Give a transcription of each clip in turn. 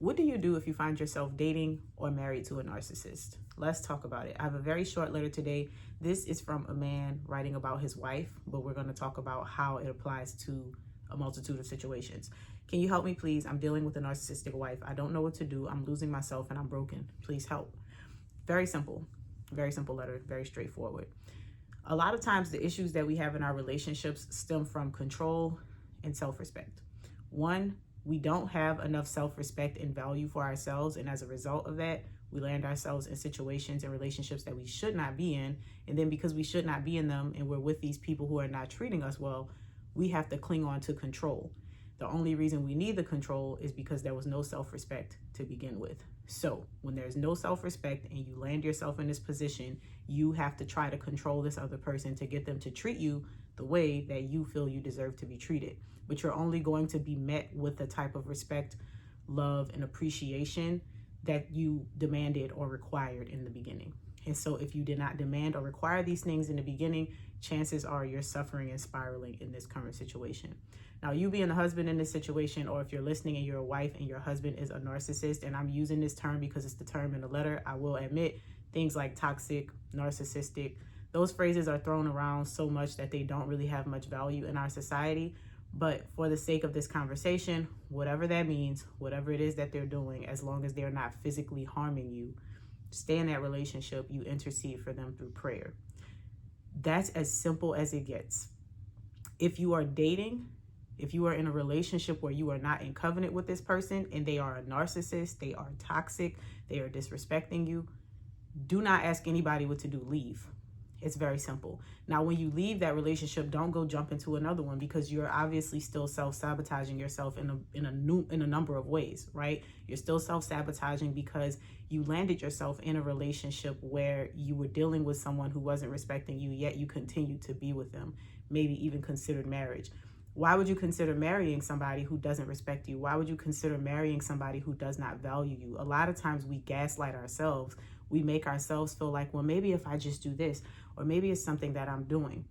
What do you do if you find yourself dating or married to a narcissist? Let's talk about it. I have a very short letter today. This is from a man writing about his wife, but we're going to talk about how it applies to a multitude of situations. Can you help me, please? I'm dealing with a narcissistic wife. I don't know what to do. I'm losing myself and I'm broken. Please help. Very simple letter, very straightforward. A lot of times the issues that we have in our relationships stem from control and self-respect. One, we don't have enough self-respect and value for ourselves, and as a result of that, we land ourselves in situations and relationships that we should not be in. And then because we should not be in them and we're with these people who are not treating us well, we have to cling on to control. The only reason we need the control is because there was no self-respect to begin with. So when there's no self-respect and you land yourself in this position, you have to try to control this other person to get them to treat you the way that you feel you deserve to be treated. But you're only going to be met with the type of respect, love, and appreciation that you demanded or required in the beginning. And so if you did not demand or require these things in the beginning, chances are you're suffering and spiraling in this current situation. Now, you being a husband in this situation, or if you're listening and you're a wife and your husband is a narcissist, and I'm using this term because it's the term in the letter, I will admit things like toxic, narcissistic, those phrases are thrown around so much that they don't really have much value in our society. But for the sake of this conversation, whatever that means, whatever it is that they're doing, as long as they're not physically harming you, stay in that relationship, you intercede for them through prayer. That's as simple as it gets. If you are dating, if you are in a relationship where you are not in covenant with this person and they are a narcissist, they are toxic, they are disrespecting you, do not ask anybody what to do, leave. It's very simple. Now, when you leave that relationship, don't go jump into another one, because you're obviously still self-sabotaging yourself in a number of ways, right? You're still self-sabotaging because you landed yourself in a relationship where you were dealing with someone who wasn't respecting you, yet you continued to be with them, maybe even considered marriage. Why would you consider marrying somebody who doesn't respect you? Why would you consider marrying somebody who does not value you? A lot of times we gaslight ourselves. We make ourselves feel like, well, maybe if I just do this, or maybe it's something that I'm doing.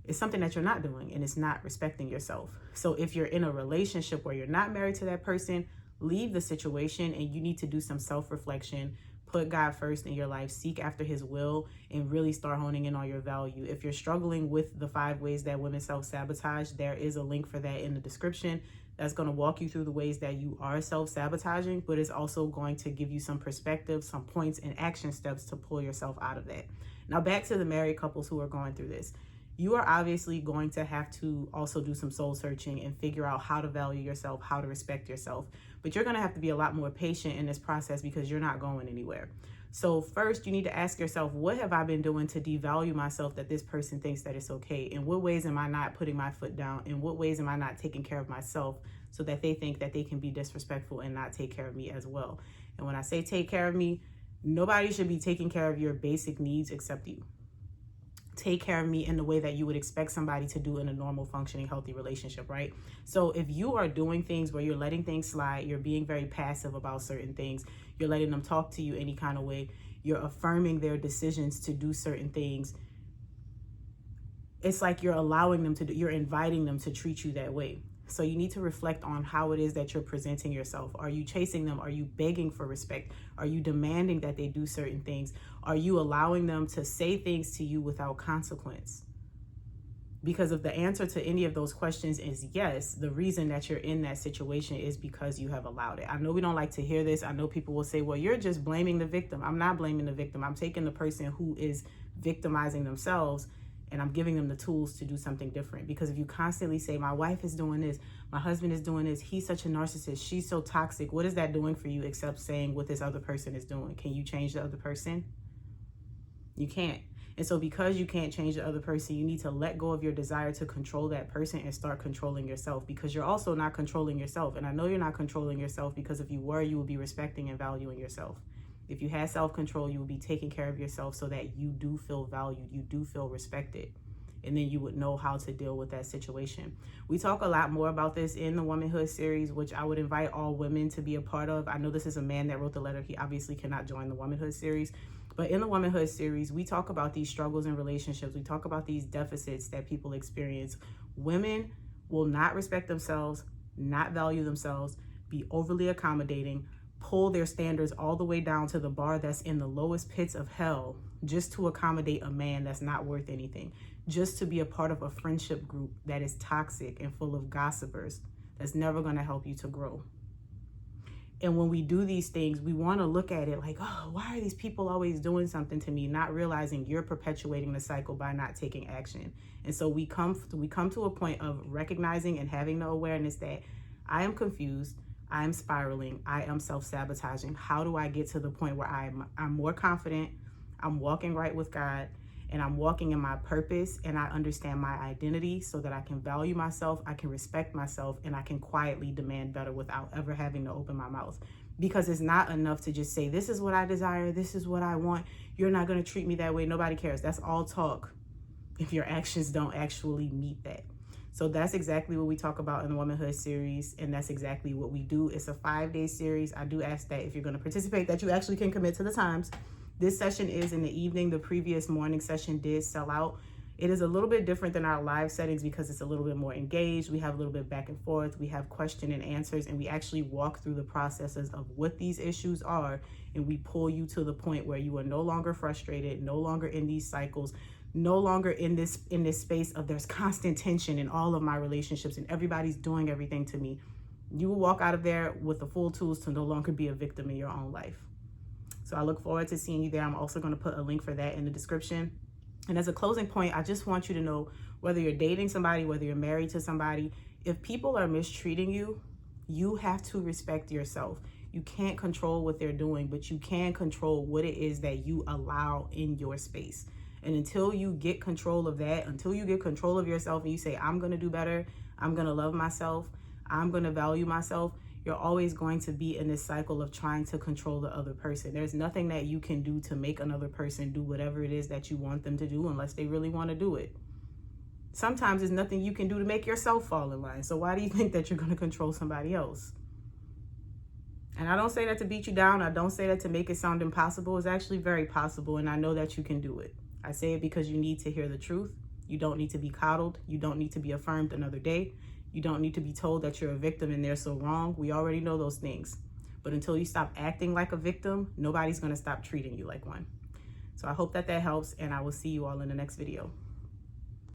It's something that you're not doing, and it's not respecting yourself. So if you're in a relationship where you're not married to that person, leave the situation, and you need to do some self-reflection. Put God first in your life, seek after his will, and really start honing in on your value. If you're struggling with the 5 ways that women self-sabotage, there is a link for that in the description. That's going to walk you through the ways that you are self-sabotaging, but it's also going to give you some perspective, some points, and action steps to pull yourself out of that. Now, back to the married couples who are going through this. You are obviously going to have to also do some soul searching and figure out how to value yourself, how to respect yourself. But you're going to have to be a lot more patient in this process because you're not going anywhere. So first, you need to ask yourself, what have I been doing to devalue myself that this person thinks that it's okay? In what ways am I not putting my foot down? In what ways am I not taking care of myself so that they think that they can be disrespectful and not take care of me as well? And when I say take care of me, nobody should be taking care of your basic needs except you. Take care of me in the way that you would expect somebody to do in a normal, functioning, healthy relationship, right? So if you are doing things where you're letting things slide, you're being very passive about certain things, you're letting them talk to you any kind of way, you're affirming their decisions to do certain things, it's like you're allowing them to do, you're inviting them to treat you that way. So you need to reflect on how it is that you're presenting yourself. Are you chasing them? Are you begging for respect? Are you demanding that they do certain things? Are you allowing them to say things to you without consequence? Because if the answer to any of those questions is yes, the reason that you're in that situation is because you have allowed it. I know we don't like to hear this. I know people will say, well, you're just blaming the victim. I'm not blaming the victim. I'm taking the person who is victimizing themselves and I'm giving them the tools to do something different. Because if you constantly say, my wife is doing this, my husband is doing this, he's such a narcissist, she's so toxic, what is that doing for you except saying what this other person is doing? Can you change the other person? You can't. And so because you can't change the other person, you need to let go of your desire to control that person and start controlling yourself, because you're also not controlling yourself. And I know you're not controlling yourself, because if you were, you would be respecting and valuing yourself. If you had self-control, you would be taking care of yourself so that you do feel valued, you do feel respected. And then you would know how to deal with that situation. We talk a lot more about this in the Womanhood series, which I would invite all women to be a part of. I know this is a man that wrote the letter. He obviously cannot join the Womanhood series. But in the Womanhood series, we talk about these struggles in relationships. We talk about these deficits that people experience. Women will not respect themselves, not value themselves, be overly accommodating, pull their standards all the way down to the bar that's in the lowest pits of hell just to accommodate a man that's not worth anything, just to be a part of a friendship group that is toxic and full of gossipers that's never going to help you to grow. And when we do these things, we want to look at it like, oh, why are these people always doing something to me? Not realizing you're perpetuating the cycle by not taking action. And so we come to a point of recognizing and having the awareness that I am confused, I am spiraling, I am self-sabotaging. How do I get to the point where I'm more confident, I'm walking right with God, and I'm walking in my purpose, and I understand my identity so that I can value myself, I can respect myself, and I can quietly demand better without ever having to open my mouth. Because it's not enough to just say, this is what I desire, this is what I want, you're not going to treat me that way, nobody cares. That's all talk if your actions don't actually meet that. So that's exactly what we talk about in the Womanhood series, and that's exactly what we do. It's a 5-day series. I do ask that if you're going to participate, that you actually can commit to the times. This session is in the evening. The previous morning session did sell out. It is a little bit different than our live settings because it's a little bit more engaged. We have a little bit back and forth. We have question and answers, and we actually walk through the processes of what these issues are, and we pull you to the point where you are no longer frustrated, no longer in these cycles, no longer in this space of there's constant tension in all of my relationships and everybody's doing everything to me. You will walk out of there with the full tools to no longer be a victim in your own life. So I look forward to seeing you there. I'm also going to put a link for that in the description. And as a closing point, I just want you to know, whether you're dating somebody, whether you're married to somebody, if people are mistreating you, you have to respect yourself. You can't control what they're doing, but you can control what it is that you allow in your space. And until you get control of that, until you get control of yourself and you say, I'm going to do better, I'm going to love myself, I'm going to value myself, you're always going to be in this cycle of trying to control the other person. There's nothing that you can do to make another person do whatever it is that you want them to do unless they really want to do it. Sometimes there's nothing you can do to make yourself fall in line. So why do you think that you're going to control somebody else? And I don't say that to beat you down. I don't say that to make it sound impossible. It's actually very possible, and I know that you can do it. I say it because you need to hear the truth. You don't need to be coddled. You don't need to be affirmed another day. You don't need to be told that you're a victim and they're so wrong. We already know those things. But until you stop acting like a victim, nobody's going to stop treating you like one. So I hope that helps, and I will see you all in the next video.